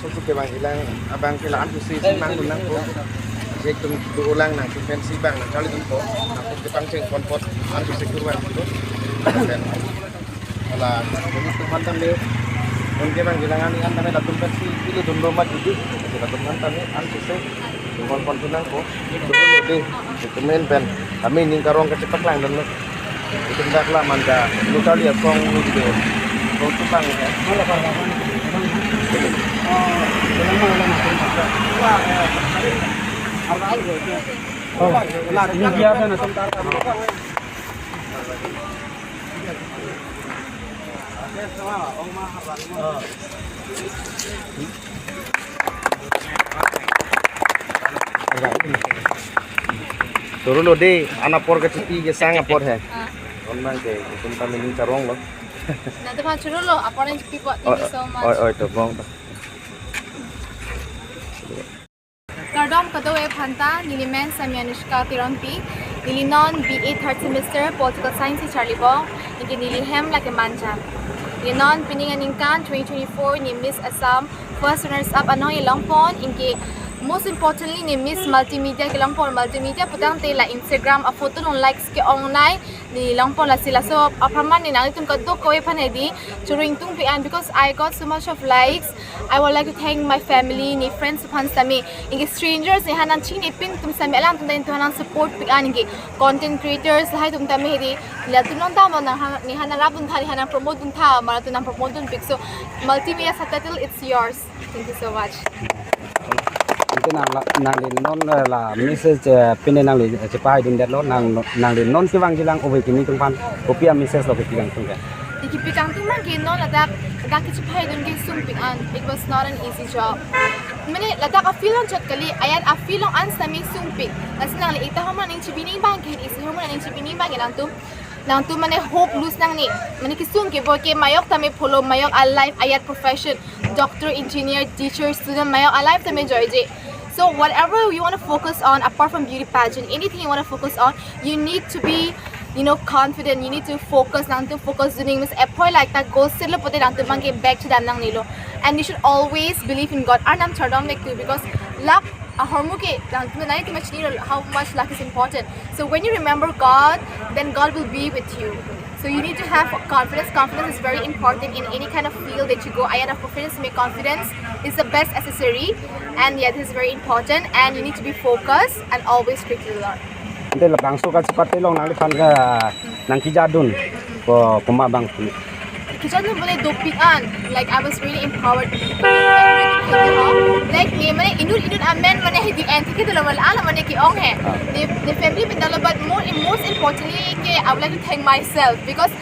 masuk ke bang hilang abang kelaan kusi senang menang po. Jadi tu ulang nang defensi bang nang kali tu aku ke bang ceng konpot anti sekurang tu. Alah, ini tu mantan dia. Mungkin bang hilangan ni antara datum versi itu tu nomor itu. Datum mantan ni anti se konpot tunang po. Itu deh. Itu main pen. Kami ni karong kecepak lang dan itu hendak lah manda. Lu kali ya kong ni gitu. Kong tu bang ya. Malah kalau ini dia ada tentara. Turun lo deh, anak por kecil ke sang apor hai. Orang ke, tentang ini carong lo. Nanti pan turun lo, apor yang cepi buat thank you so much. Oh, itu bang. Kardom katawe phanta Nilimen Samyanushka Tirampi Nilinon BA third semester Political Science Charlie Bong Niki Nilihem like a manja Nilinon Pininganinkan 2024 ni Miss Assam first runners up Anoy Longpon Inki most importantly ni Miss Multimedia ke Longpon multimedia putang te la Instagram a photo non likes ke online ni Longpon la sila so apaman ni nang itung kadto ko panedi during tung pian because I got so much of likes I would like to thank my family ni friends upon sami ingi strangers ni hanan chini pin tum sami alam tum din hanan support pian ingi content creators lahat tum tami hedi la tunon tama ni hanan rabun thari hanan promote dun tha mara tunang promote dun pic so multimedia subtitle it's yours thank you so much itu nang non la message pin nang li cepai dun det lo nang non siwang jilang obe kini tungpan kopia message lo kilang tungkan Dikipikang tumang ginon ladak kichipai dun gi sumping an it was not an easy job mane ladak a filon chat kali ayat a filon an sami sumping asnang li ita homan ning chibining bang ki is homan ning chibining bang nang tu mane hope lose nang ni mane kisung ke boy ke mayok tame follow mayok a life ayat profession doctor engineer teacher student mayok a life tame joy je so whatever you want to focus on apart from beauty pageant anything you want to focus on you need to be confident you need to focus nang to focus doing mis apply like that goal sila pote nang to get back to them nang nilo and you should always believe in God anam chardom like too because luck a hormuke nang to nai ki machni how much luck is important so when you remember God then God will be with you so you need to have confidence is very important in any kind of field that you go I have confidence make confidence is the best accessory and yeah this is very important and you need to be focused and always quickly learn ante la bang suka cepat telong nang pan ka nang kijadun ko pemabang Kichadun boleh dopian like I was really empowered like ni mana inun amen mana hidi anti kita lawan ala mana ki ong hai the family bindala but most importantly ke I would like to thank myself because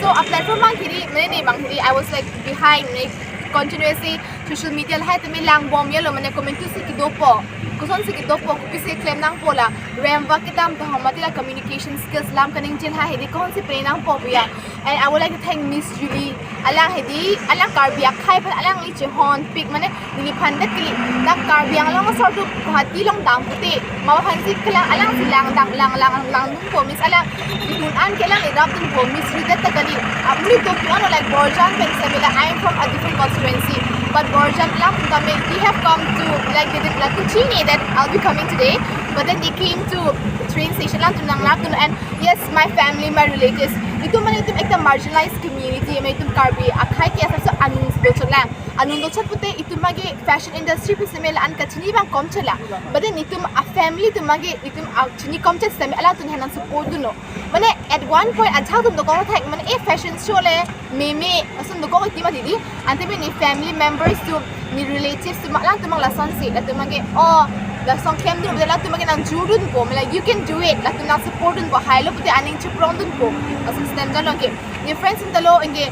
so a platform bang kiri mana ni bang kiri I was like behind like continuously social media lah tu milang bom ya lo mana comment tu sikit dopo kuson sikit dopo kupisi claim nang pola remva kitam to hamatila communication skills lam kaning jil ha hedi kon si prenang po ya and I would like to thank Miss Julie alang hedi alang karbiak khai pan alang li chehon pick mane ni phandak kili nak karbiang lang sor tu hati long dang puti mawa phansi kelang alang silang dang lang po Miss alang dun an kelang idap dun po Miss Julie takali amli to piano like Borjan pen samila I am from a different constituency but Borjan lang kami they have come to like they did like Chini that I'll be coming today but then they came to train station lang tunang laptun and yes my family my relatives itu man itu ekta marginalized community may itu karbi akhai ki asa so anung spiritual lang anung do chat pute itu magi fashion industry pisemela an kachini bang kom chala but then itu a family tu magi itu chini kom chat same ala tun hanan support duno mane at one point achha tum do ko thak mane e fashion show le meme asun do ko ti ma didi ante be ni family members tu ni relatives tu lang tu mang la son si la tu magi oh la song kem dun la tu magi nang jurun po like you can do it la tu nang support dun po hilo pute aning chipron dun po asun stem dalo ke your friends in talo inge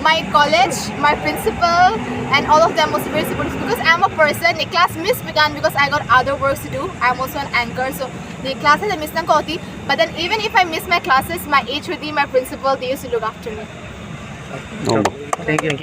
my college my principal and all of them was very supportive because I'm a person the class miss began because I got other works to do I'm also an anchor so the classes I miss nang koti but then even if I miss my classes my HOD my principal they used to look after me no thank you